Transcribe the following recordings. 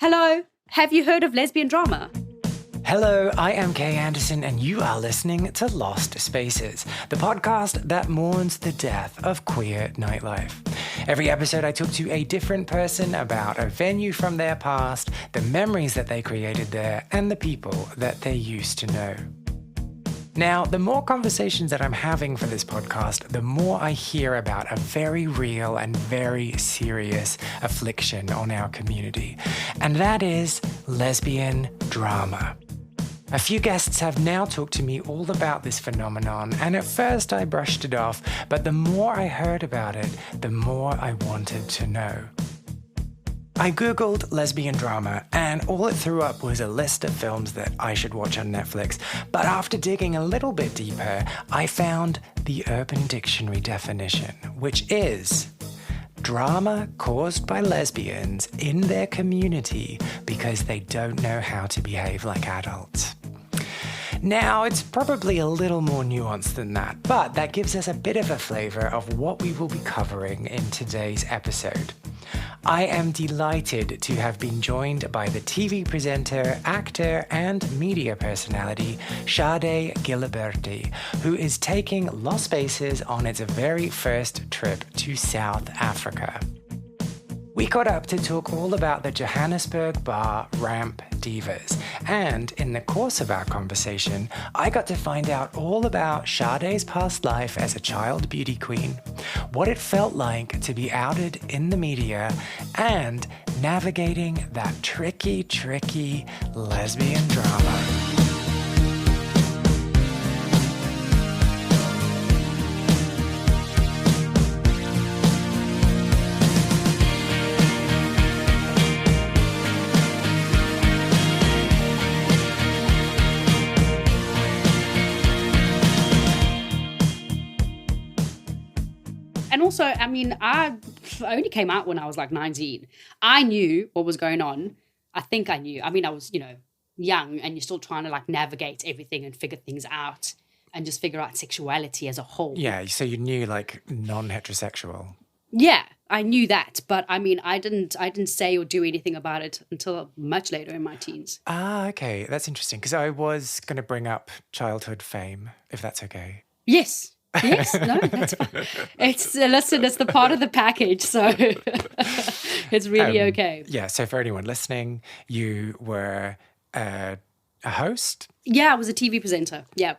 Hello, have you heard of lesbian drama? Hello, I am Kay Anderson, and you are listening to Lost Spaces, the podcast that mourns the death of queer nightlife. Every episode, I talk to a different person about a venue from their past, the memories that they created there, and the people that they used to know. Now, the more conversations that I'm having for this podcast, the more I hear about a very real and very serious affliction on our community, and that is lesbian drama. A few guests have now talked to me all about this phenomenon, and at first I brushed it off, but the more I heard about it, the more I wanted to know. I googled lesbian drama, and all it threw up was a list of films that I should watch on Netflix. But after digging a little bit deeper, I found the Urbandictionary definition, which is drama caused by lesbians in their community because they don't know how to behave like adults. Now, it's probably a little more nuanced than that, but that gives us a bit of a flavour of what we will be covering in today's episode. I am delighted to have been joined by the TV presenter, actor, and media personality, Sade Giliberti, who is taking Lost Spaces on its very first trip to South Africa. We got up to talk all about the Johannesburg bar Ramp Divas, and in the course of our conversation, I got to find out all about Sade's past life as a child beauty queen, what it felt like to be outed in the media, and navigating that tricky lesbian drama. And also, I only came out when I was like 19. I knew what was going on. I think I knew. I was, young, and you're still trying to like navigate everything and figure things out and just figure out sexuality as a whole. Yeah, so you knew like non-heterosexual. Yeah, I knew that, but I didn't say or do anything about it until much later in my teens. Ah, okay, that's interesting, because I was going to bring up childhood fame, if that's okay. Yes, no, that's fine. It's the part of the package, so it's really okay. Yeah, so for anyone listening, you were a host? Yeah, I was a TV presenter. Yeah,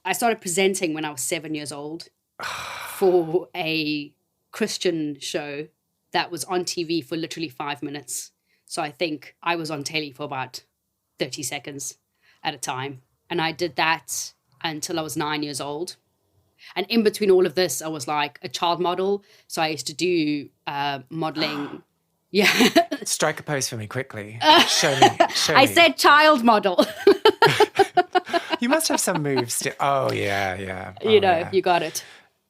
I started presenting when I was 7 years old for a Christian show that was on TV for literally 5 minutes. So I think I was on telly for about 30 seconds at a time, and I did that until I was 9 years old. And in between all of this, I was like a child model. So I used to do modeling. Yeah. Strike a pose for me quickly. Show me. I said child model. You must have some moves to... Oh, yeah. Oh, you got it.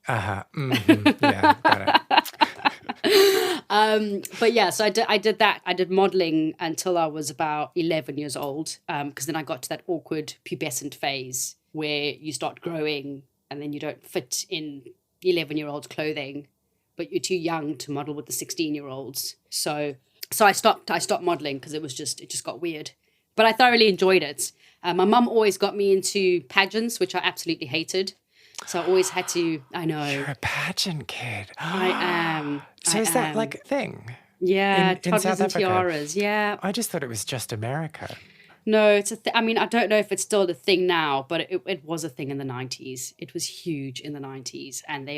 Uh-huh. Mm-hmm. Yeah, got it. But yeah, so I did that. I did modeling until I was about 11 years old. Because then I got to that awkward pubescent phase where you start growing and then you don't fit in 11-year-old clothing, but you're too young to model with the 16-year-olds. So I stopped modeling because it just got weird. But I thoroughly enjoyed it. My mum always got me into pageants, which I absolutely hated. So I always had to, I know. You're a pageant kid. I am. So is that like a thing? Yeah, in toddlers South and Africa? tiaras, yeah. I just thought it was just America. No, it's a I don't know if it's still a thing now, but it was a thing in the 90s. It was huge in the 90s. And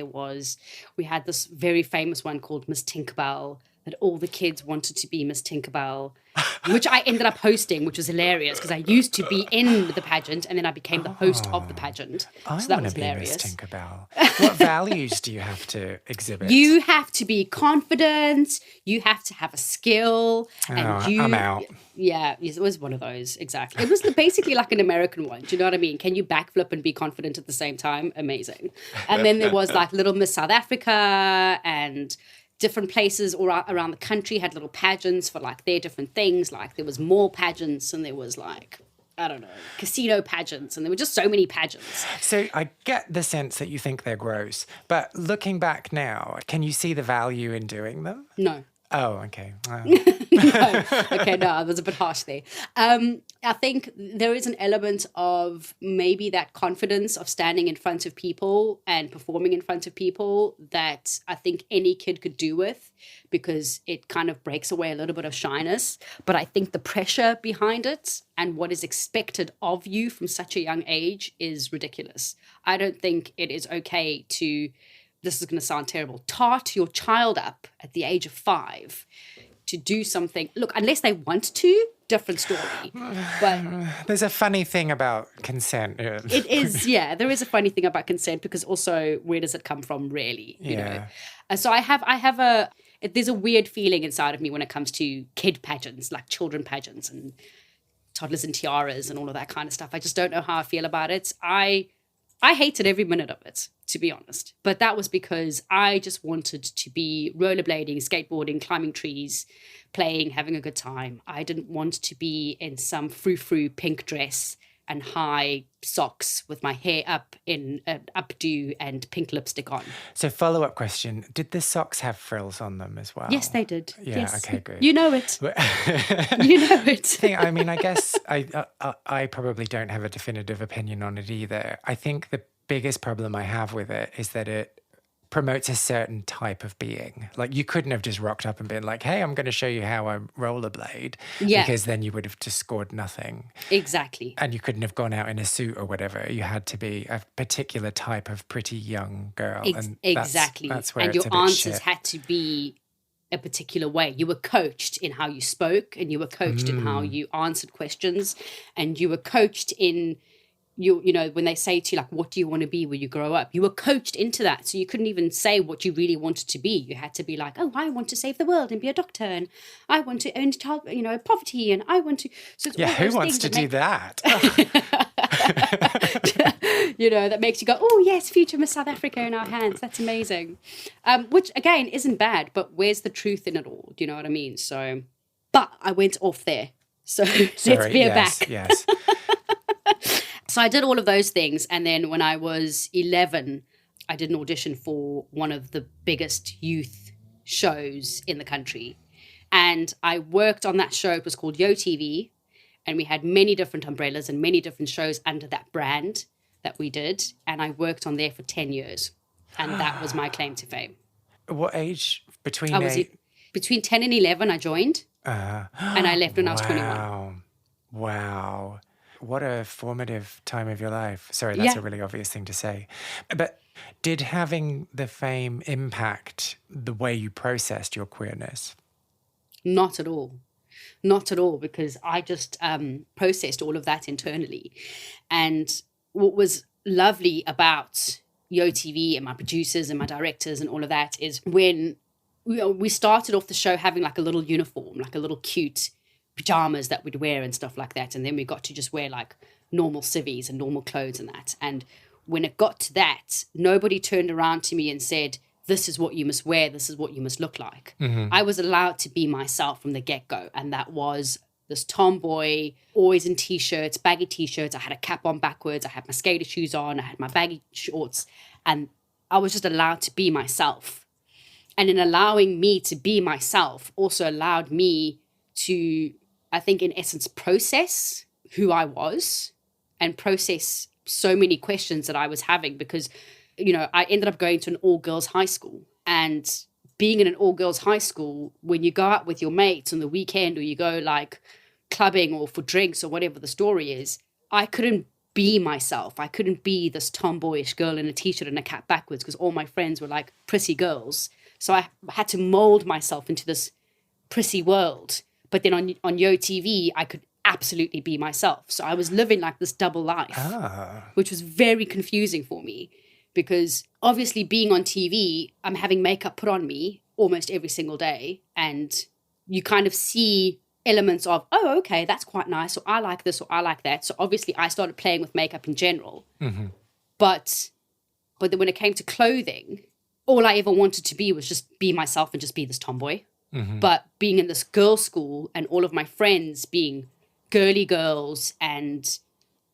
we had this very famous one called Miss Tinkerbell, that all the kids wanted to be Miss Tinkerbell, which I ended up hosting, which was hilarious because I used to be in the pageant and then I became the host of the pageant. So that was hilarious. Miss Tinkerbell. What values do you have to exhibit? You have to be confident. You have to have a skill. I'm out. Yeah, it was one of those, exactly. It was basically like an American one. Do you know what I mean? Can you backflip and be confident at the same time? Amazing. And then there was like Little Miss South Africa, and different places around the country had little pageants for like their different things. Like there was mall pageants, and there was like, I don't know, casino pageants, and there were just so many pageants. So I get the sense that you think they're gross, but looking back now, can you see the value in doing them? No. Oh, okay. Wow. No. Okay, no, I was a bit harsh there. I think there is an element of maybe that confidence of standing in front of people and performing in front of people that I think any kid could do with, because it kind of breaks away a little bit of shyness. But I think the pressure behind it and what is expected of you from such a young age is ridiculous. I don't think it is okay to, this is going to sound terrible, tart your child up at the age of 5 to do something. Look, unless they want to, different story. But there's a funny thing about consent. it is, yeah, there is a funny thing about consent, because also where does it come from, really? You know? So there's a weird feeling inside of me when it comes to kid pageants, like children pageants and toddlers and tiaras and all of that kind of stuff. I just don't know how I feel about it. I hated every minute of it, to be honest. But that was because I just wanted to be rollerblading, skateboarding, climbing trees, playing, having a good time. I didn't want to be in some frou-frou pink dress and high socks with my hair up in an updo and pink lipstick on. So follow-up question, did the socks have frills on them as well? Yes, they did. Yeah, yes. Okay, good. You know it. You know it. I mean, I guess I probably don't have a definitive opinion on it either. I think the biggest problem I have with it is that it promotes a certain type of being. Like, you couldn't have just rocked up and been like, hey, I'm going to show you how I rollerblade. Yeah. Because then you would have just scored nothing. Exactly. And you couldn't have gone out in a suit or whatever. You had to be a particular type of pretty young girl. Exactly. That's where and it's your a bit answers shit. had to be a particular way. You were coached in how you spoke, and you were coached in how you answered questions, and you were coached in you know, when they say to you, like, what do you want to be when you grow up? You were coached into that. So you couldn't even say what you really wanted to be. You had to be like, oh, I want to save the world and be a doctor, and I want to end child, poverty, and I want to. So it's all who those wants things to that do that? That makes you go, oh, yes, future Miss South Africa in our hands. That's amazing. Which, again, isn't bad, but where's the truth in it all? Do you know what I mean? So, but I went off there. So let's veer back. Yes. So I did all of those things. And then when I was 11, I did an audition for one of the biggest youth shows in the country. And I worked on that show. It was called Yo TV. And we had many different umbrellas and many different shows under that brand that we did. And I worked on there for 10 years. And that was my claim to fame. What age? Between 10 and 11, I joined. And I left when I was 21. Wow. What a formative time of your life. Sorry, that's a really obvious thing to say. But did having the fame impact the way you processed your queerness? Not at all. Not at all, because I just processed all of that internally. And what was lovely about Yo TV and my producers and my directors and all of that is when we started off the show having like a little uniform, like a little cute pajamas that we'd wear and stuff like that. And then we got to just wear like normal civvies and normal clothes and that. And when it got to that, nobody turned around to me and said, this is what you must wear, this is what you must look like. Mm-hmm. I was allowed to be myself from the get-go. And that was this tomboy, always in T-shirts, baggy T-shirts. I had a cap on backwards. I had my skater shoes on. I had my baggy shorts. And I was just allowed to be myself. And in allowing me to be myself also allowed me to, I think, in essence, process who I was and process so many questions that I was having, because, I ended up going to an all-girls high school. And being in an all-girls high school, when you go out with your mates on the weekend or you go like clubbing or for drinks or whatever the story is, I couldn't be myself. I couldn't be this tomboyish girl in a T-shirt and a cap backwards, because all my friends were like prissy girls. So I had to mold myself into this prissy world. But then on Yo TV, I could absolutely be myself. So I was living like this double life, which was very confusing for me, because obviously being on TV, I'm having makeup put on me almost every single day. And you kind of see elements of, oh, okay, that's quite nice. Or I like this or I like that. So obviously I started playing with makeup in general. Mm-hmm. But then when it came to clothing, all I ever wanted to be was just be myself and just be this tomboy. Mm-hmm. But being in this girls' school and all of my friends being girly girls and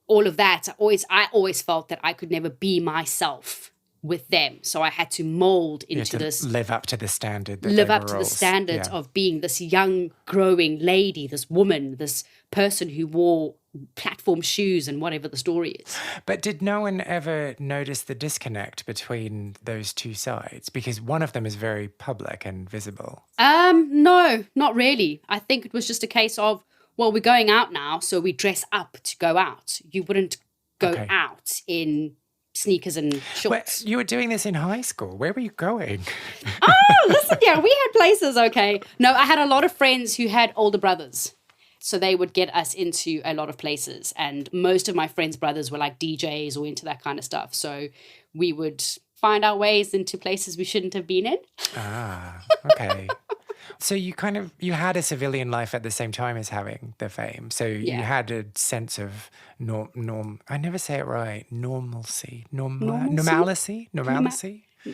all of that, I always felt that I could never be myself with them. So I had to mold You had into to this, live up to the standard. That live they up were to the all- standard yeah. of being this young, growing lady, this woman, this person who wore platform shoes and whatever the story is. But did no one ever notice the disconnect between those two sides? Because one of them is very public and visible. No, not really. I think it was just a case of, well, we're going out now, so we dress up to go out. You wouldn't go Okay. out in sneakers and Well, shorts. you were doing this in high school. Where were you going? Oh, listen, yeah, we had places, okay. No, I had a lot of friends who had older brothers. So they would get us into a lot of places. And most of my friends' brothers were like DJs or into that kind of stuff. So we would find our ways into places we shouldn't have been in. Ah, okay. So you had a civilian life at the same time as having the fame. So you had a sense of norm. I never say it right. Normalcy. Normalcy.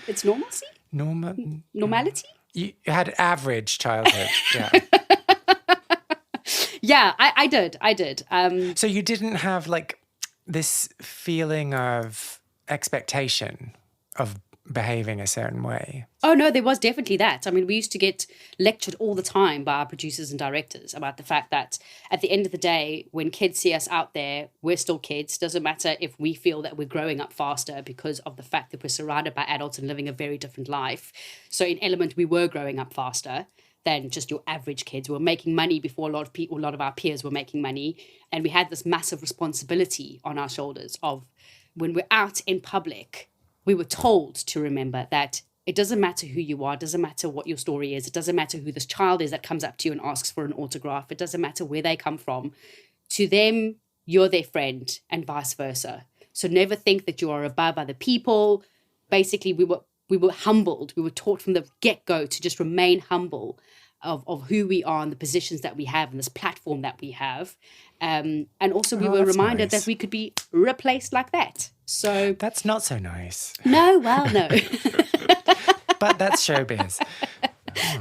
It's normalcy? Normality? You had average childhood. Yeah. Yeah, I did. So you didn't have like this feeling of expectation of behaving a certain way. Oh, no, there was definitely that. I mean, we used to get lectured all the time by our producers and directors about the fact that at the end of the day, when kids see us out there, we're still kids. Doesn't matter if we feel that we're growing up faster because of the fact that we're surrounded by adults and living a very different life. So in Element, we were growing up faster than just your average kids. We were making money before a lot of our peers were making money. And we had this massive responsibility on our shoulders of when we're out in public, we were told to remember that it doesn't matter who you are, it doesn't matter what your story is, it doesn't matter who this child is that comes up to you and asks for an autograph, it doesn't matter where they come from. To them, you're their friend and vice versa. So never think that you are above other people. Basically, we were humbled. We were taught from the get-go to just remain humble of who we are and the positions that we have and this platform that we have. And also we were reminded that we could be replaced like that. So that's not so nice. No, well, no. But that's showbiz.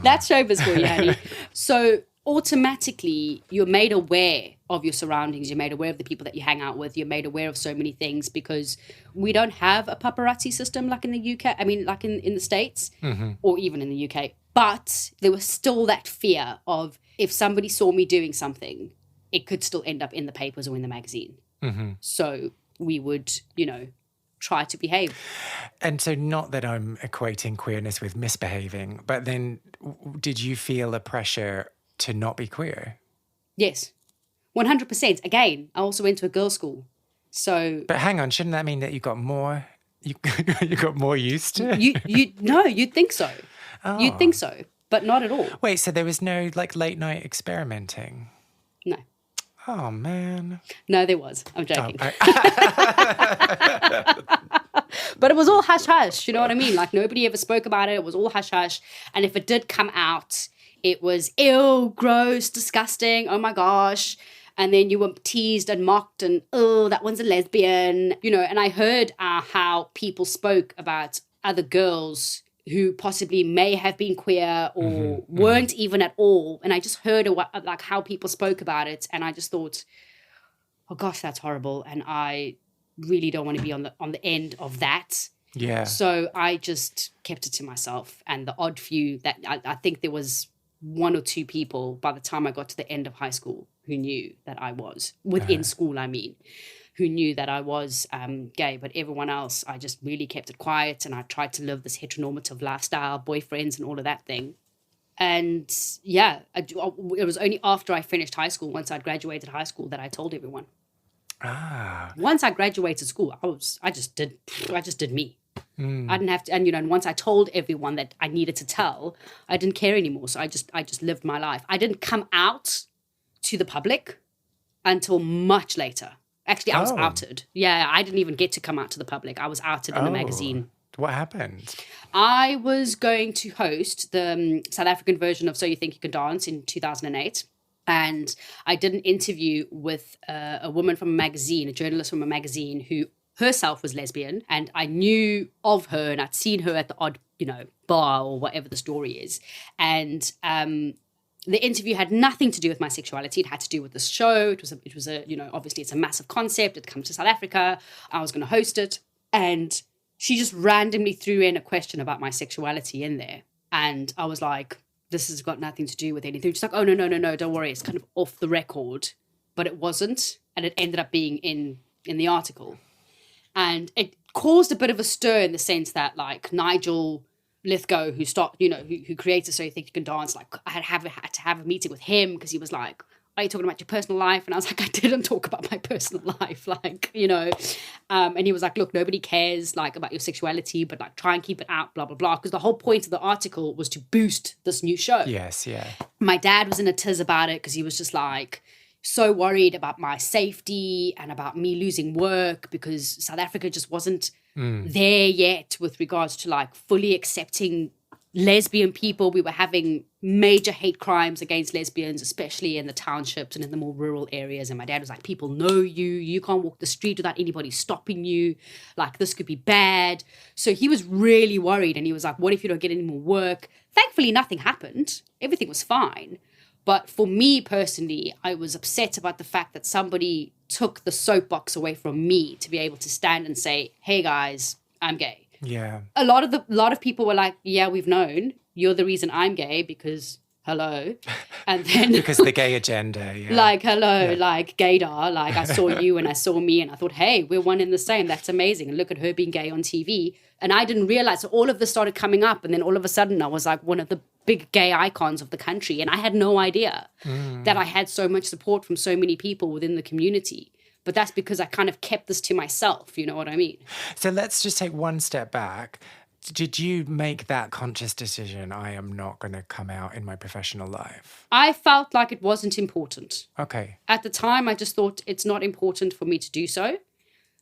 That's showbiz for you, honey. So automatically you're made aware of your surroundings. You're made aware of the people that you hang out with. You're made aware of so many things because we don't have a paparazzi system like in the UK. I mean, like in the States or even in the UK. But there was still that fear of if somebody saw me doing something, it could still end up in the papers or in the magazine. So we would, try to behave. And so not that I'm equating queerness with misbehaving, but then did you feel a pressure to not be queer? Yes, 100%. Again, I also went to a girls' school. So, but hang on, shouldn't that mean that you got more? You got more used to it? No, you'd think so. Oh. You'd think so, but not at all. Wait, so there was no like late night experimenting? No. Oh man. No, there was. I'm joking. Oh, But it was all hush hush. You know what I mean? Like nobody ever spoke about it. It was all hush hush. And if it did come out, it was ew, gross, disgusting. Oh my gosh. And then you were teased and mocked and, oh, that one's a lesbian. And I heard how people spoke about other girls who possibly may have been queer or weren't even at all. And I just heard like how people spoke about it. And I just thought, oh gosh, that's horrible. And I really don't want to be on the end of that. Yeah. So I just kept it to myself. And the odd few that I think there was one or two people by the time I got to the end of high school who knew that I was, within school, I mean, who knew that I was gay. But everyone else, I just really kept it quiet. And I tried to live this heteronormative lifestyle, boyfriends and all of that thing. And yeah, it was only after I finished high school, once I'd graduated high school, that I told everyone. Once I graduated school, I just did me. I didn't have to, and once I told everyone that I needed to tell, I didn't care anymore. So I just lived my life. I didn't come out to the public until much later. Actually, I was outed. Yeah, I didn't even get to come out to the public. I was outed in a magazine. What happened? I was going to host the South African version of So You Think You Can Dance in 2008. And I did an interview with a woman from a magazine, a journalist from a magazine who herself was lesbian. And I knew of her and I'd seen her at the odd, bar or whatever the story is. And the interview had nothing to do with my sexuality. It had to do with this show. It was a obviously it's a massive concept. It comes to South Africa. I was going to host it. And she just randomly threw in a question about my sexuality in there. And I was like, this has got nothing to do with anything. She's like, oh, no, don't worry. It's kind of off the record. But it wasn't. And it ended up being in the article. And it caused a bit of a stir in the sense that, like, Nigel Lithgow, who created So You Think You Can Dance, like, I had to have a meeting with him because he was like, are you talking about your personal life? And I was like, I didn't talk about my personal life, like, and he was like, look, nobody cares, like, about your sexuality, but, like, try and keep it out, blah, blah, blah, because the whole point of the article was to boost this new show. Yes, yeah. My dad was in a tiz about it because he was just like so worried about my safety and about me losing work because South Africa just wasn't there yet with regards to, like, fully accepting lesbian people. We were having major hate crimes against lesbians, especially in the townships and in the more rural areas. And my dad was like, people know you can't walk the street without anybody stopping you, like, this could be bad. So he was really worried, and he was like, what if you don't get any more work? Thankfully nothing happened, everything was fine. But for me personally, I was upset about the fact that somebody took the soapbox away from me to be able to stand and say, hey guys, I'm gay. Yeah. A lot of people were like, yeah, we've known. You're the reason I'm gay because hello. And then because the gay agenda. Yeah. Like, hello, like, gaydar. Like, I saw you and I saw me and I thought, hey, we're one in the same. That's amazing. And look at her being gay on TV. And I didn't realize. So all of this started coming up. And then all of a sudden I was like one of the big gay icons of the country. And I had no idea that I had so much support from so many people within the community. But that's because I kind of kept this to myself. You know what I mean? So let's just take one step back. Did you make that conscious decision, I am not going to come out in my professional life? I felt like it wasn't important. Okay. At the time, I just thought it's not important for me to do so.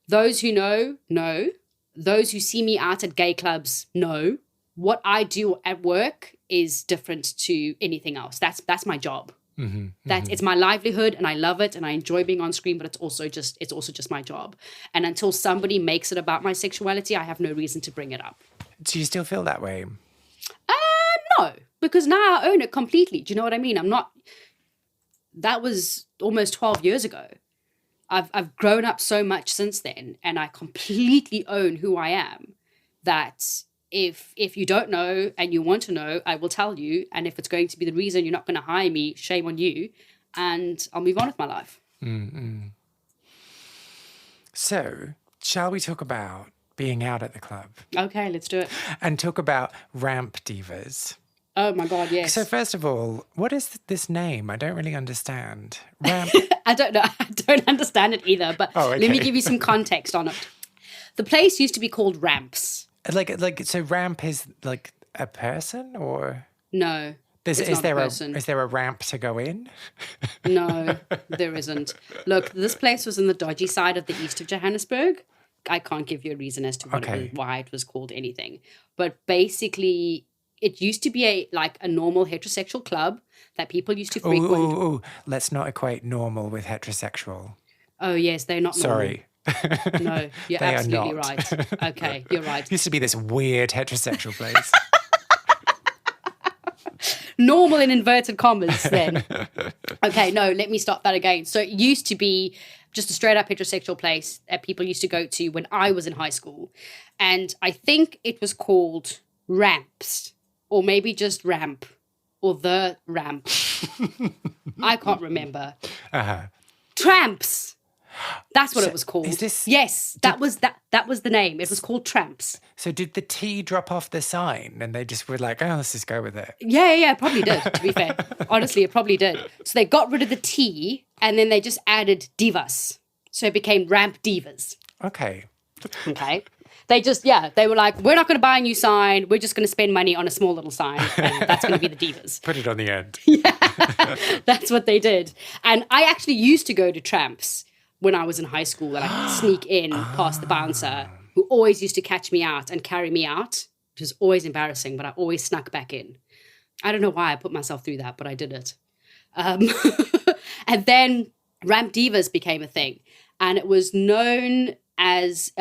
Those who know. Those who see me out at gay clubs know. What I do at work is different to anything else. That's my job. It's my livelihood, and I love it, and I enjoy being on screen, but it's also just my job. And until somebody makes it about my sexuality, I have no reason to bring it up. Do you still feel that way? No, because now I own it completely. Do you know what I mean? That was almost 12 years ago. I've grown up so much since then, and I completely own who I am, that if you don't know and you want to know, I will tell you. And if it's going to be the reason you're not going to hire me, shame on you. And I'll move on with my life. Mm-mm. So, shall we talk about being out at the club? Okay, let's do it. And talk about ramp divas. Oh my God, yes. So first of all, what is this name? I don't really understand. Ramp. I don't know. I don't understand it either. But let me give you some context on it. The place used to be called Ramps. So ramp is like a person, or no? Is there a ramp to go in? No, there isn't. Look, this place was in the dodgy side of the east of Johannesburg. I can't give you a reason as to why it was called anything. But basically, it used to be a normal heterosexual club that people used to frequent. Ooh. Let's not equate normal with heterosexual. Oh, yes, they're not normal. Sorry. No, you're absolutely right. Okay, you're right. It used to be this weird heterosexual place. Normal in inverted commas then. Okay, no, let me start that again. So it used to be just a straight up heterosexual place that people used to go to when I was in high school. And I think it was called Ramps, or maybe just Ramp, or The Ramp. I can't remember. Tramps. That's what it was called. Yes, that was the name. It was called Tramps. So did the T drop off the sign and they just were like, oh, let's just go with it? Yeah, it probably did, to be fair. Honestly, it probably did. So they got rid of the T and then they just added divas. So it became Ramp Divas. Okay. They were like, we're not going to buy a new sign. We're just going to spend money on a small little sign. And that's going to be the divas. Put it on the end. Yeah, that's what they did. And I actually used to go to Tramps when I was in high school, and I could sneak in past the bouncer, who always used to catch me out and carry me out, which was always embarrassing, but I always snuck back in. I don't know why I put myself through that, but I did it. And then Ramp Divas became a thing. And it was known as,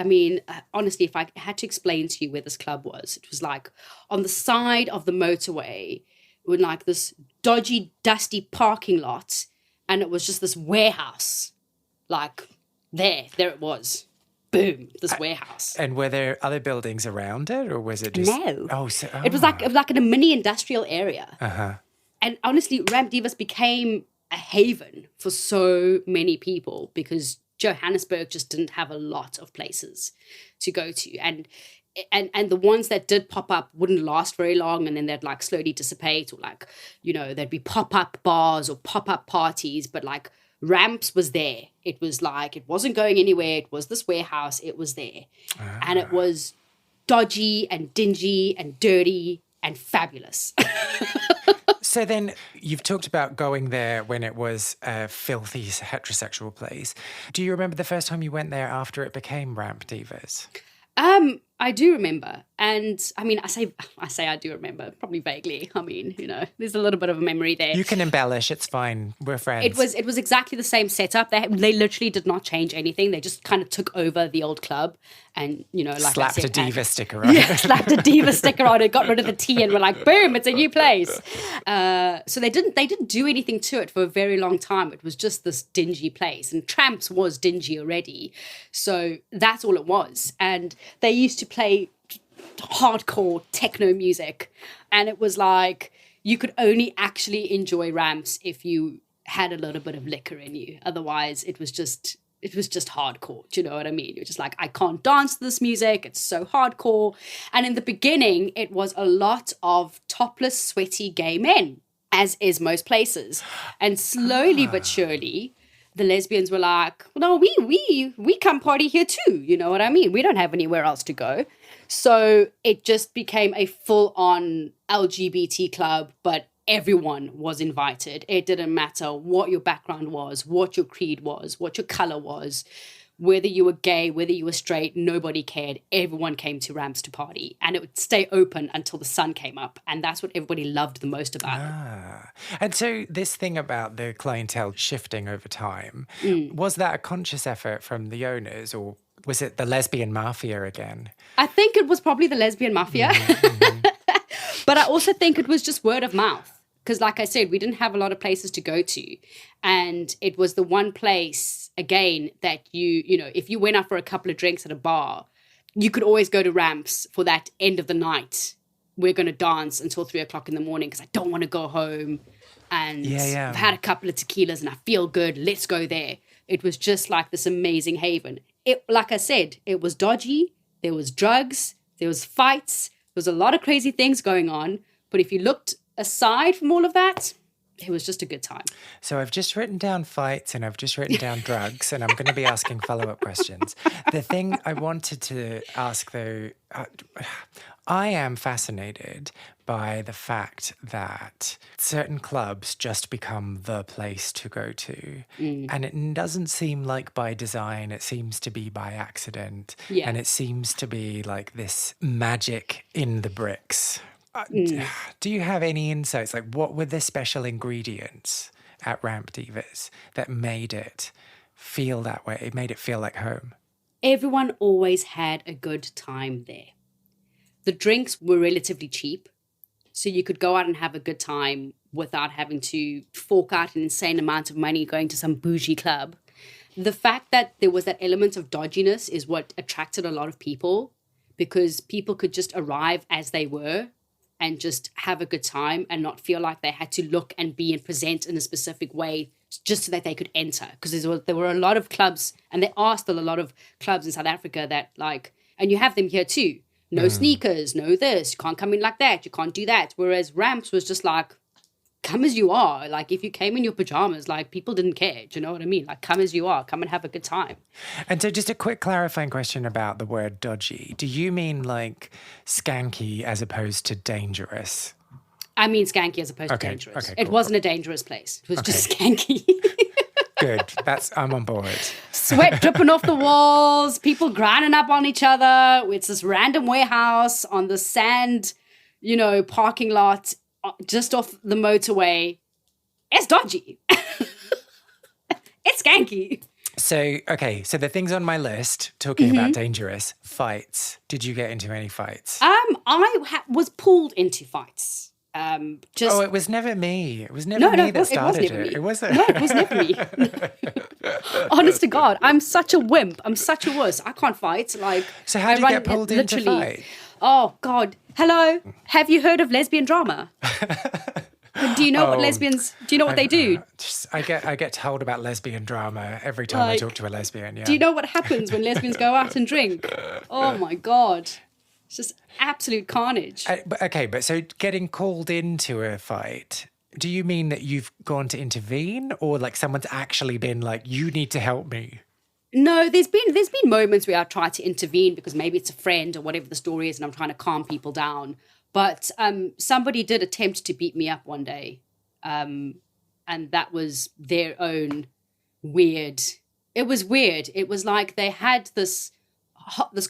honestly, if I had to explain to you where this club was, it was like on the side of the motorway, with like this dodgy, dusty parking lot, and it was just this warehouse. Like, there it was. boom, this warehouse. And were there other buildings around it, or was it just... No. It was like in a mini industrial area. Uh-huh. And honestly, Ramp Divas became a haven for so many people because Johannesburg just didn't have a lot of places to go to. And the ones that did pop up wouldn't last very long, and then they'd like slowly dissipate, or like, you know, there'd be pop-up bars or pop-up parties, but like Ramps was there. It was like, it wasn't going anywhere. It was this warehouse. It was there. And it was dodgy and dingy and dirty and fabulous. So then you've talked about going there when it was a filthy heterosexual place. Do you remember the first time you went there after it became Ramp Divas? I do remember. And I mean, I say I do remember, probably vaguely. I mean, you know, there's a little bit of a memory there. You can embellish, it's fine. We're friends. It was exactly the same setup. They literally did not change anything. They just kind of took over the old club and, you know, like slapped I said, a diva sticker on it. Yeah, slapped a diva sticker on it, got rid of the T, and we're like, boom, it's a new place. So they didn't do anything to it for a very long time. It was just this dingy place, and Tramps was dingy already. So that's all it was. And they used to play hardcore techno music, and it was like you could only actually enjoy Ramps if you had a little bit of liquor in you. Otherwise it was just hardcore. Do you know what I mean? You're just like, I can't dance to this music, it's so hardcore. And in the beginning it was a lot of topless, sweaty gay men, as is most places. And slowly but surely the lesbians were like, no, we come party here too. You know what I mean? We don't have anywhere else to go. So it just became a full-on LGBT club, but everyone was invited. It didn't matter what your background was, what your creed was, what your color was, whether you were gay, whether you were straight, nobody cared. Everyone came to Ramps to party, and it would stay open until the sun came up. And that's what everybody loved the most about it. And so this thing about the clientele shifting over time, was that a conscious effort from the owners, or was it the lesbian mafia again? I think it was probably the lesbian mafia. But I also think it was just word of mouth. Because like I said, we didn't have a lot of places to go to. And it was the one place, again, that you know, if you went out for a couple of drinks at a bar, you could always go to Ramps for that end of the night. We're going to dance until 3 o'clock in the morning because I don't want to go home. And I've had a couple of tequilas and I feel good. Let's go there. It was just like this amazing haven. Like I said, it was dodgy. There was drugs. There was fights. There was a lot of crazy things going on. But if you looked aside from all of that, it was just a good time. So I've just written down fights and I've just written down drugs, and I'm going to be asking follow-up questions. The thing I wanted to ask, though, I am fascinated by the fact that certain clubs just become the place to go to. And it doesn't seem like by design, it seems to be by accident. Yeah. And it seems to be like this magic in the bricks. Do you have any insights? Like, what were the special ingredients at Ramp Divas that made it feel that way? It made it feel like home. Everyone always had a good time there. The drinks were relatively cheap, so you could go out and have a good time without having to fork out an insane amount of money going to some bougie club. The fact that there was that element of dodginess is what attracted a lot of people, because people could just arrive as they were and just have a good time and not feel like they had to look and be and present in a specific way just so that they could enter. Because there were a lot of clubs, and there are still a lot of clubs in South Africa that like, and you have them here too, no sneakers, no this, you can't come in like that, you can't do that. Whereas Ramps was just like, come as you are. Like, if you came in your pajamas, like, people didn't care. Do you know what I mean? Like, come as you are. Come and have a good time. And so just a quick clarifying question about the word dodgy. Do you mean like skanky as opposed to dangerous? I mean skanky as opposed to dangerous. Okay, it wasn't a dangerous place. It was just skanky. Good. I'm on board. Sweat dripping off the walls, people grinding up on each other. It's this random warehouse on the sand, you know, parking lot just off the motorway. It's dodgy. It's skanky. So, okay, so the things on my list, talking about dangerous, fights. Did you get into any fights? I was pulled into fights. It was never me. It was never me that started it. It wasn't. No, it was never me. Honest to God, I'm such a wimp. I'm such a wuss. I can't fight. Like, So how do you get pulled into fight? Oh God. Hello. Have you heard of lesbian drama? Do you know what lesbians? Do you know what they do? I get told about lesbian drama every time I talk to a lesbian. Yeah. Do you know what happens when lesbians go out and drink? Oh my God. It's just absolute carnage. But so getting called into a fight, do you mean that you've gone to intervene, or like someone's actually been like, you need to help me? No, there's been moments where I try to intervene because maybe it's a friend or whatever the story is and I'm trying to calm people down. But somebody did attempt to beat me up one day. And that was their own weird. It was weird. It was like they had this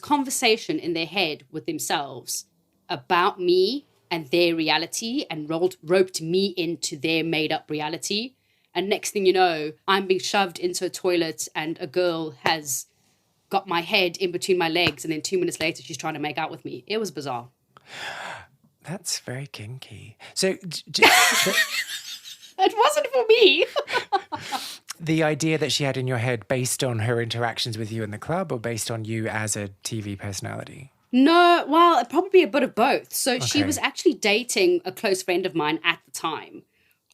conversation in their head with themselves about me and their reality and roped me into their made up reality. And next thing you know, I'm being shoved into a toilet and a girl has got my head in between my legs. And then 2 minutes later, she's trying to make out with me. It was bizarre. That's very kinky. So it wasn't for me. The idea that she had in your head based on her interactions with you in the club or based on you as a TV personality? No, well, probably a bit of both. So she was actually dating a close friend of mine at the time,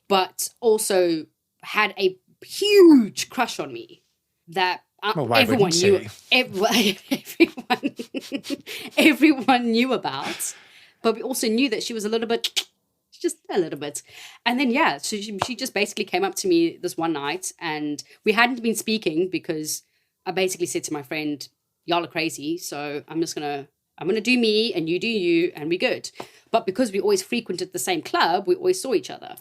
but also had a huge crush on me that everyone knew. Everyone knew about, but we also knew that she was just a little bit. And then, so she just basically came up to me this one night and we hadn't been speaking because I basically said to my friend, y'all are crazy. So I'm going to do me and you do you and we good. But because we always frequented the same club, we always saw each other.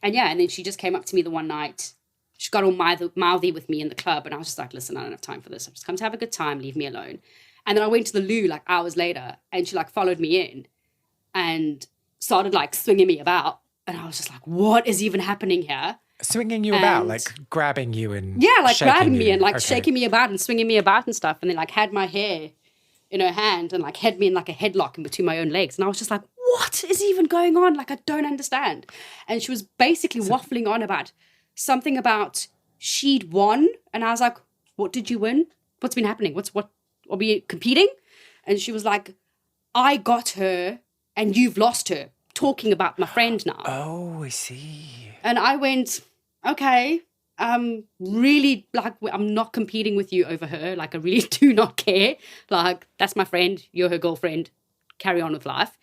And then she just came up to me the one night. She got all mouthy with me in the club. And I was just like, listen, I don't have time for this. I've just come to have a good time. Leave me alone. And then I went to the loo like hours later and she like followed me in and started like swinging me about. And I was just like, what is even happening here? Swinging you about, like grabbing you and like grabbing me and like shaking me about and swinging me about and stuff. And then like had my hair in her hand and like had me in like a headlock in between my own legs. And I was just like, what is even going on? Like, I don't understand. And she was basically waffling on about something about she'd won. And I was like, what did you win? What's been happening? What are we competing? And she was like, I got her and you've lost her, talking about my friend now. Oh, I see. And I went, okay, really, like, I'm not competing with you over her. Like, I really do not care. Like, that's my friend. You're her girlfriend. Carry on with life.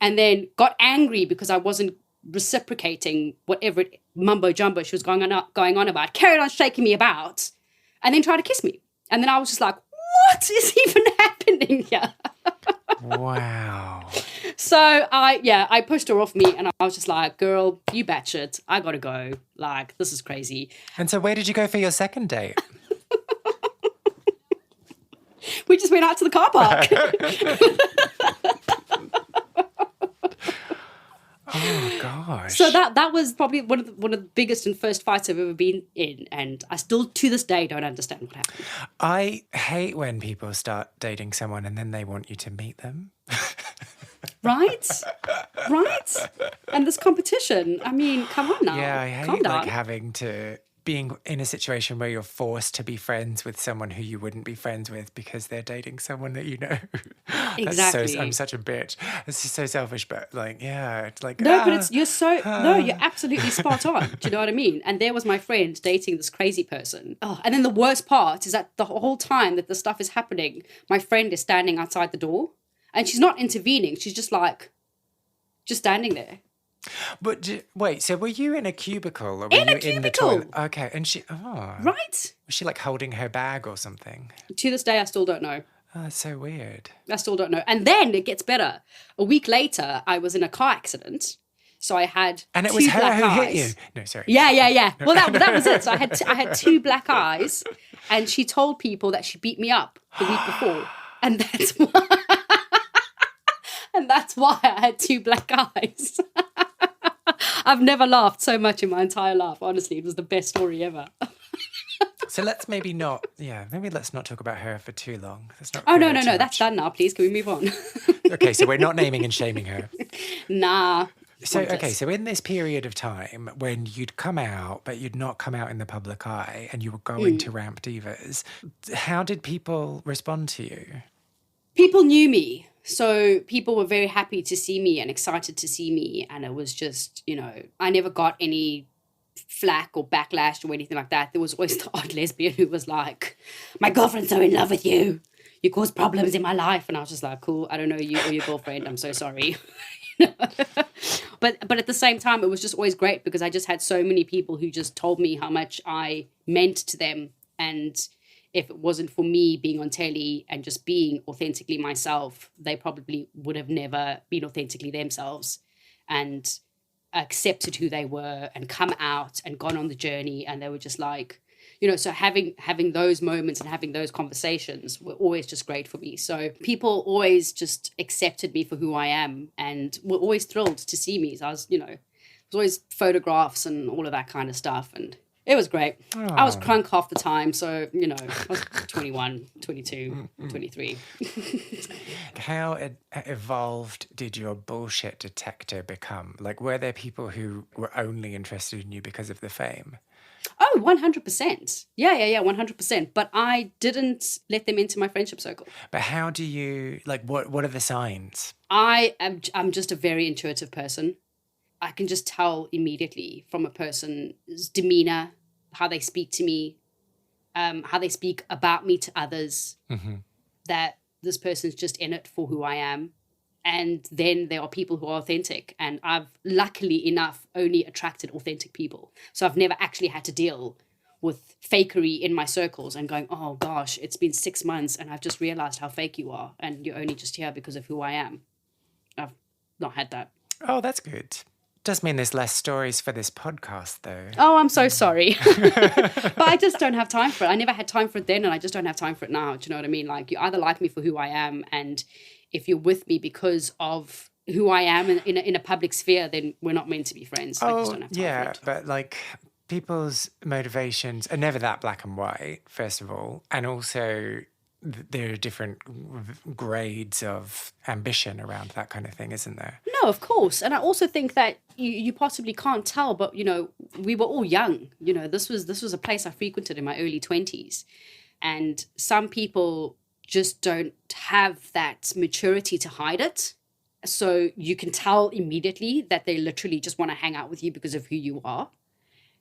And then got angry because I wasn't reciprocating whatever mumbo jumbo she was going on about. Carried on shaking me about and then tried to kiss me. And then I was just like, what is even happening here? Wow. So I pushed her off me and I was just like, girl, you batshit. I gotta go. Like, this is crazy. And so where did you go for your second date? We just went out to the car park. Oh gosh. So that was probably one of the biggest and first fights I've ever been in, and I still to this day don't understand what happened. I hate when people start dating someone and then they want you to meet them. Right? And this competition. I mean, come on now. Yeah, I Calm hate down. like having to being in a situation where you're forced to be friends with someone who you wouldn't be friends with because they're dating someone that you know. Exactly. I'm such a bitch. This is so selfish, but like, yeah, it's like but you're absolutely spot on. Do you know what I mean? And there was my friend dating this crazy person. Oh, and then the worst part is that the whole time that the stuff is happening, my friend is standing outside the door, and she's not intervening. She's just standing there. But wait, so were you in a cubicle or were you in the toilet? Okay, and Right. Was she like holding her bag or something? To this day, I still don't know. Oh, that's so weird. I still don't know. And then it gets better. A week later, I was in a car accident. So I had and it two was her black who eyes. hit you. No, sorry. Yeah. Well, that was it. So I had two black eyes, and she told people that she beat me up the week before, and that's why I had two black eyes. I've never laughed so much in my entire life. Honestly, it was the best story ever. So let's maybe not talk about her for too long. No. That's done now. Please, can we move on? Okay, so we're not naming and shaming her. Nah. So, okay, pointless. so in this period of time when you'd come out, but you'd not come out in the public eye and you were going to Ramp Divas, how did people respond to you? People knew me. So people were very happy to see me and excited to see me. And it was just, I never got any flack or backlash or anything like that. There was always the odd lesbian who was like, my girlfriend's so in love with you. You cause problems in my life. And I was just like, cool, I don't know you or your girlfriend. I'm so sorry. But at the same time, it was just always great because I just had so many people who just told me how much I meant to them. And if it wasn't for me being on telly and just being authentically myself, they probably would have never been authentically themselves and accepted who they were and come out and gone on the journey. And they were just like, so having those moments and having those conversations were always just great for me. So people always just accepted me for who I am and were always thrilled to see me. So I was, it was always photographs and all of that kind of stuff. And it was great. Oh. I was crunk half the time. So, I was 21, 22, 23. How evolved did your bullshit detector become? Like, were there people who were only interested in you because of the fame? Oh, 100%. Yeah, 100%. But I didn't let them into my friendship circle. But how do you, like, what are the signs? I'm just a very intuitive person. I can just tell immediately from a person's demeanor, how they speak to me, how they speak about me to others, that this person's just in it for who I am. And then there are people who are authentic. And I've luckily enough only attracted authentic people. So I've never actually had to deal with fakery in my circles and going, oh gosh, it's been 6 months and I've just realized how fake you are. And you're only just here because of who I am. I've not had that. Oh, that's good. Does mean there's less stories for this podcast, though. Oh, I'm so sorry. But I just don't have time for it. I never had time for it then, and I just don't have time for it now. Do you know what I mean? Like, you either like me for who I am, and if you're with me because of who I am in a public sphere, then we're not meant to be friends. I just don't have time for it. But like people's motivations are never that black and white, first of all. And also there are different grades of ambition around that kind of thing, isn't there? No, of course. And I also think that you possibly can't tell, but, we were all young. This was a place I frequented in my early 20s. And some people just don't have that maturity to hide it. So you can tell immediately that they literally just want to hang out with you because of who you are.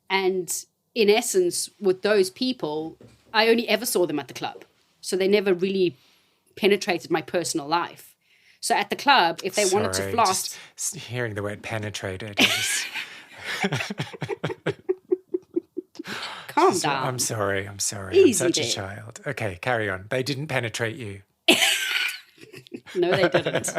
And in essence, with those people, I only ever saw them at the club. So they never really penetrated my personal life. So at the club, if they wanted to floss... Just hearing the word penetrated. Is... Calm down. I'm sorry. Easy I'm such there. a child. Okay, carry on. They didn't penetrate you. No, they didn't.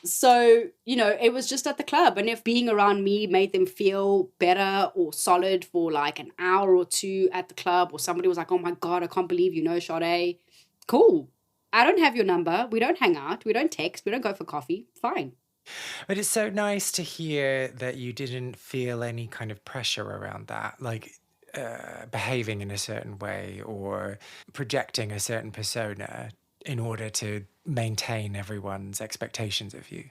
So, it was just at the club. And if being around me made them feel better or solid for like an hour or two at the club, or somebody was like, oh my God, I can't believe you know Sade. Cool. I don't have your number. We don't hang out. We don't text. We don't go for coffee. Fine. But it's so nice to hear that you didn't feel any kind of pressure around that, like behaving in a certain way or projecting a certain persona in order to maintain everyone's expectations of you.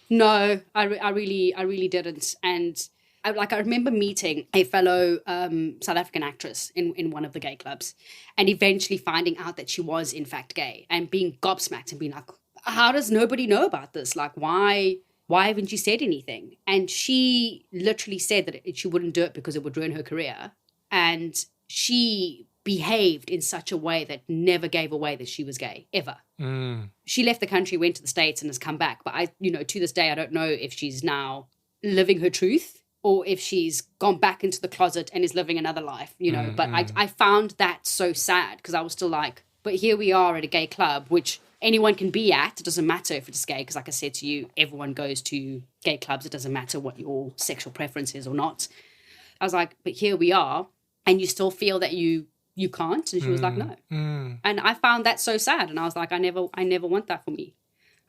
No, I really didn't. And I remember meeting a fellow South African actress in one of the gay clubs, and eventually finding out that she was in fact gay and being gobsmacked and being like, how does nobody know about this? Like, why haven't you said anything? And she literally said that she wouldn't do it because it would ruin her career. And she behaved in such a way that never gave away that she was gay, ever. She left the country, went to the States, and has come back. But to this day, I don't know if she's now living her truth or if she's gone back into the closet and is living another life, But I found that so sad because I was still like, but here we are at a gay club, which anyone can be at. It doesn't matter if it's gay, because like I said to you, everyone goes to gay clubs. It doesn't matter what your sexual preference is or not. I was like, but here we are, and you still feel that you can't? And she was like, no. And I found that so sad. And I was like, I never want that for me.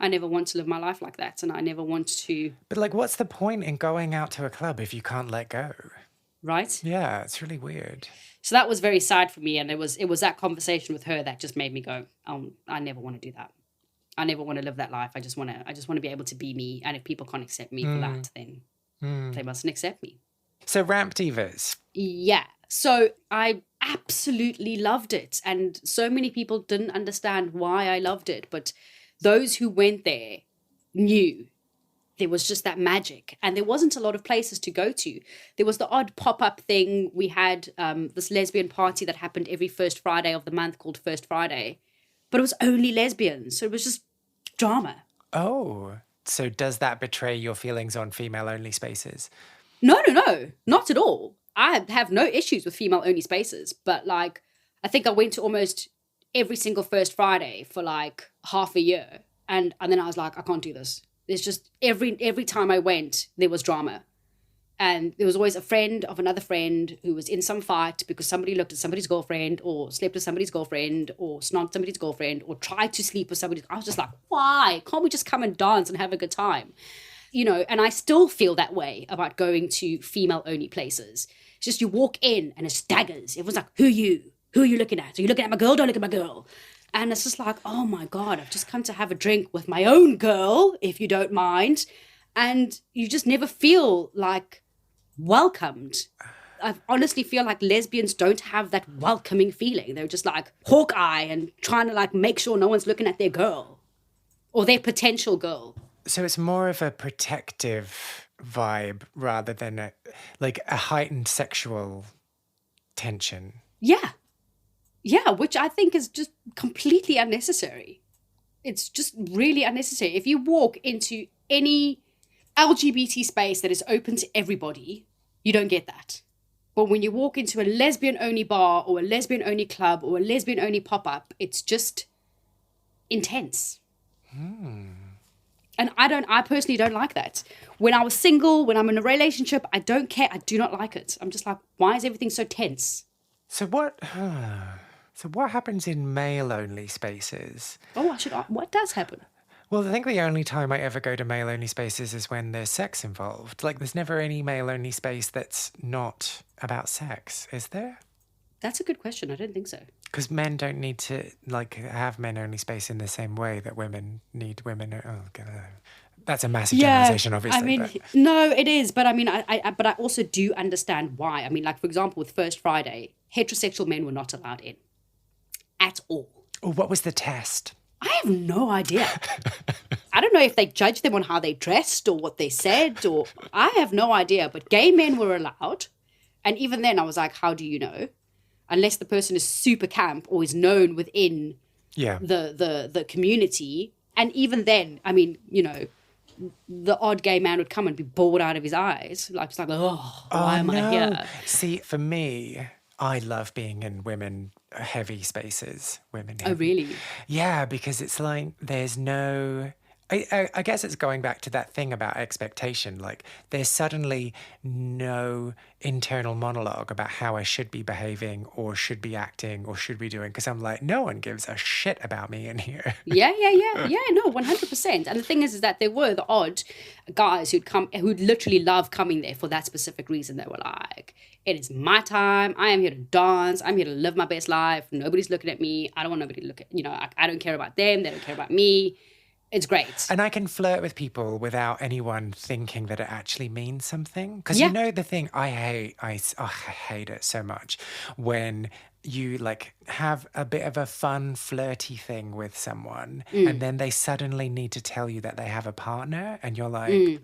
I never want to live my life like that. And I never want to. But like, what's the point in going out to a club if you can't let go? Right? Yeah, it's really weird. So that was very sad for me. And it was that conversation with her that just made me go, I never want to do that. I never want to live that life. I just want to be able to be me. And if people can't accept me for that, then they mustn't accept me. So Ramp Divas. Yeah. So I absolutely loved it. And so many people didn't understand why I loved it. But those who went there knew there was just that magic. And there wasn't a lot of places to go to. There was the odd pop-up thing. We had this lesbian party that happened every first Friday of the month called First Friday. But it was only lesbians. So it was just drama. Oh, so does that betray your feelings on female-only spaces? No, not at all. I have no issues with female-only spaces. But, like, I think I went to almost every single First Friday for, like, half a year. And then I was like, I can't do this. There's just every time I went, there was drama. And there was always a friend of another friend who was in some fight because somebody looked at somebody's girlfriend or slept with somebody's girlfriend or snogged somebody's girlfriend or tried to sleep with somebody. I was just like, why? Can't we just come and dance and have a good time? You know, and I still feel that way about going to female-only places. It's just you walk in and it staggers. Everyone's like, who are you? Who are you looking at? Are you looking at my girl? Don't look at my girl. And it's just like, oh my God, I've just come to have a drink with my own girl, if you don't mind. And you just never feel like welcomed. I honestly feel like lesbians don't have that welcoming feeling. They're just like Hawkeye and trying to like make sure no one's looking at their girl or their potential girl. So it's more of a protective vibe rather than a heightened sexual tension. Yeah, which I think is just completely unnecessary. It's just really unnecessary. If you walk into any LGBT space that is open to everybody, you don't get that. But when you walk into a lesbian-only bar or a lesbian-only club or a lesbian-only pop-up, it's just intense. And I personally don't like that. When I was single, when I'm in a relationship, I don't care. I do not like it. I'm just like, why is everything so tense? So what happens in male-only spaces? Oh, what does happen? Well, I think the only time I ever go to male-only spaces is when there's sex involved. Like, there's never any male-only space that's not about sex, is there? That's a good question. I don't think so. Because men don't need to, like, have men-only space in the same way that women need women. Oh, God. That's a massive generalization, obviously. I mean, no, it is. But I mean, I also do understand why. I mean, like, for example, with First Friday, heterosexual men were not allowed in at all. Oh, what was the test? I have no idea. I don't know if they judged them on how they dressed or what they said, or I have no idea. But gay men were allowed. And even then I was like, how do you know? Unless the person is super camp or is known within the community. And even then, I mean, you know, the odd gay man would come and be bored out of his eyes. Like, it's like, why am I here? See, for me, I love being in women-heavy spaces. Oh, really? Yeah, because it's like there's no... I guess it's going back to that thing about expectation. Like, there's suddenly no internal monologue about how I should be behaving or should be acting or should be doing, because I'm like, no one gives a shit about me in here. Yeah, no, 100%. And the thing is that there were the odd guys who'd literally love coming there for that specific reason. They were like, it is my time. I am here to dance. I'm here to live my best life. Nobody's looking at me. I don't want nobody to look at, I don't care about them. They don't care about me. It's great. And I can flirt with people without anyone thinking that it actually means something. Because you know the thing I hate it so much when you like have a bit of a fun flirty thing with someone and then they suddenly need to tell you that they have a partner and you're like,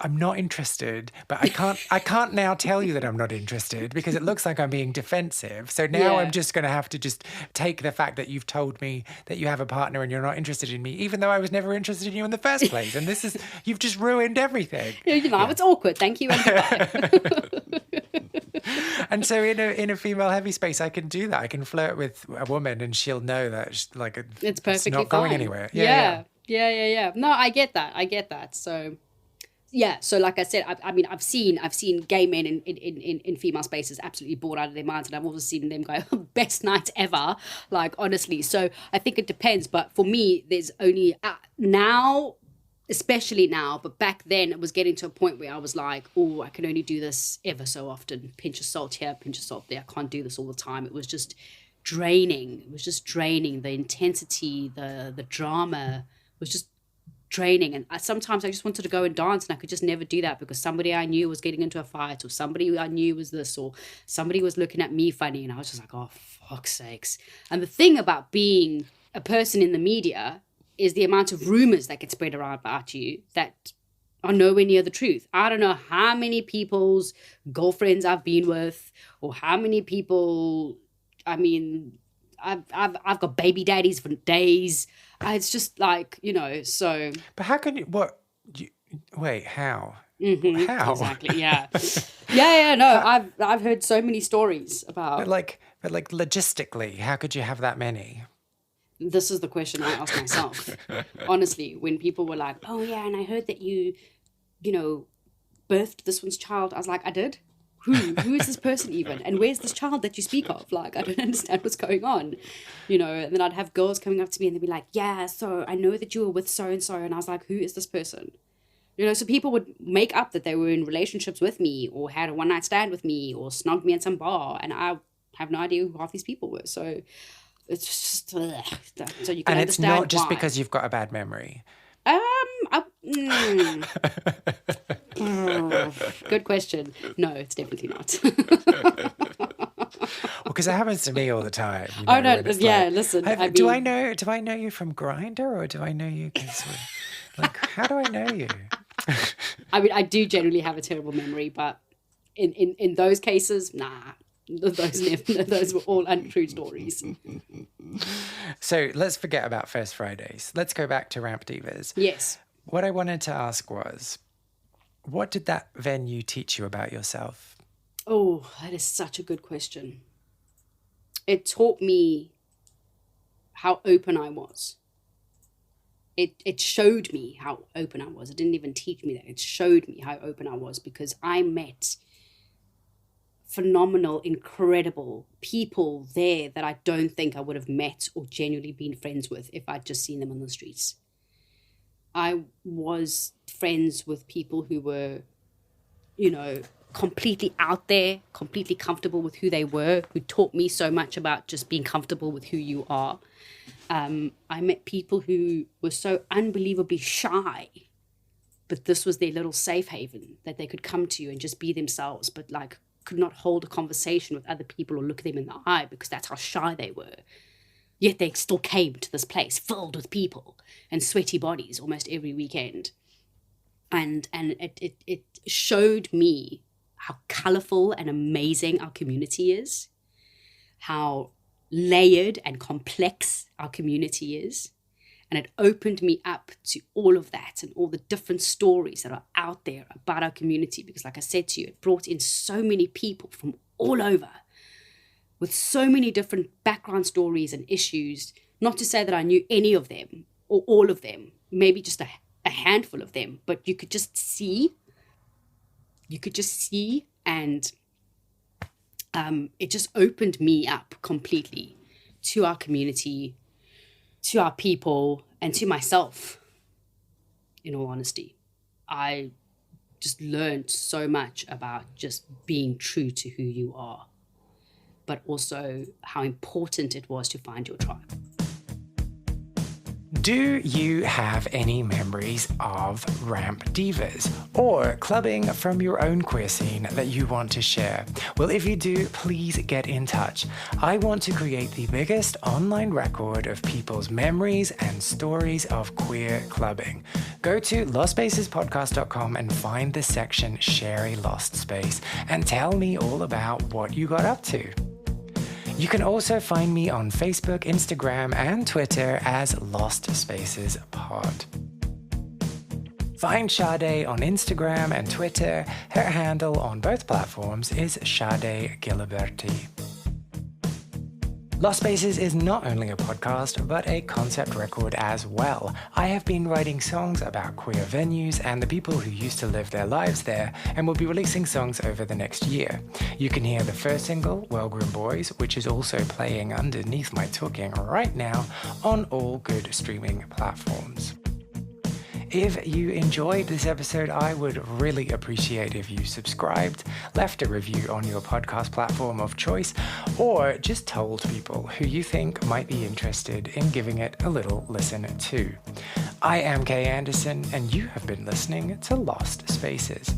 I'm not interested, but I can't now tell you that I'm not interested because it looks like I'm being defensive. So now I'm just going to have to just take the fact that you've told me that you have a partner and you're not interested in me, even though I was never interested in you in the first place. And you've just ruined everything. It's awkward. Thank you and goodbye. And so in a female heavy space, I can do that. I can flirt with a woman and she'll know that it's perfectly not going fine. anywhere. Yeah. No, I get that. So yeah, so like I said, I've seen gay men in female spaces absolutely bored out of their minds, and I've also seen them go, best night ever, like honestly. So I think it depends, but for me, there's only now, especially now, but back then it was getting to a point where I was like, oh, I can only do this ever so often. Pinch of salt here, pinch of salt there. I can't do this all the time. It was just draining. It was just draining. The intensity, the drama was just draining. And sometimes I just wanted to go and dance, and I could just never do that because somebody I knew was getting into a fight, or somebody I knew was this, or somebody was looking at me funny, and I was just like, oh, fuck's sakes. And the thing about being a person in the media is the amount of rumors that get spread around about you that are nowhere near the truth. I don't know how many people's girlfriends I've been with, or how many people, I mean, I've got baby daddies for days. It's just like, so. But how can you, wait, how? Mm-hmm, how? Exactly, yeah. Yeah, no, I've heard so many stories about. But like logistically, how could you have that many? This is the question I ask myself. Honestly, when people were like, oh yeah, and I heard that you birthed this one's child. I was like, I did? Who is this person even? And where's this child that you speak of? Like, I don't understand what's going on. And then I'd have girls coming up to me and they'd be like, yeah, so I know that you were with so-and-so. And I was like, who is this person? So people would make up that they were in relationships with me, or had a one-night stand with me, or snogged me at some bar. And I have no idea who half these people were. So it's just, so you can and it's understand not just why. because you've got a bad memory. Good question. No, it's definitely not. Because it happens to me all the time. Oh no, yeah. Like, listen, do I know you from Grindr, or do I know you? Like, how do I know you? I mean, I do generally have a terrible memory, but in those cases, nah. Those were all untrue stories. So let's forget about First Fridays. Let's go back to Ramp Divas. Yes. What I wanted to ask was, what did that venue teach you about yourself? Oh, that is such a good question. It taught me how open I was. It showed me how open I was. It didn't even teach me that. It showed me how open I was, because I met phenomenal, incredible people there that I don't think I would have met or genuinely been friends with if I'd just seen them on the streets. I was friends with people who were, completely out there, completely comfortable with who they were, who taught me so much about just being comfortable with who you are. I met people who were so unbelievably shy, but this was their little safe haven that they could come to and just be themselves, but like could not hold a conversation with other people or look them in the eye because that's how shy they were. Yet they still came to this place filled with people and sweaty bodies almost every weekend. And it showed me how colourful and amazing our community is, how layered and complex our community is. And it opened me up to all of that and all the different stories that are out there about our community. Because like I said to you, it brought in so many people from all over with so many different background stories and issues. Not to say that I knew any of them or all of them, maybe just a handful of them, but you could just see and it just opened me up completely to our community, to our people, and to myself. In all honesty, I just learned so much about just being true to who you are, but also how important it was to find your tribe. Do you have any memories of Ramp Divas or clubbing from your own queer scene that you want to share? Well, if you do, please get in touch. I want to create the biggest online record of people's memories and stories of queer clubbing. Go to lostspacespodcast.com and find the section Share a Lost Space and tell me all about what you got up to. You can also find me on Facebook, Instagram, and Twitter as Lost Spaces Pod. Find Sade on Instagram and Twitter. Her handle on both platforms is Sade Giliberti. Lost Spaces is not only a podcast, but a concept record as well. I have been writing songs about queer venues and the people who used to live their lives there, and will be releasing songs over the next year. You can hear the first single, Well Groomed Boys, which is also playing underneath my talking right now on all good streaming platforms. If you enjoyed this episode, I would really appreciate if you subscribed, left a review on your podcast platform of choice, or just told people who you think might be interested in giving it a little listen too. I am Kay Anderson, and you have been listening to Lost Spaces.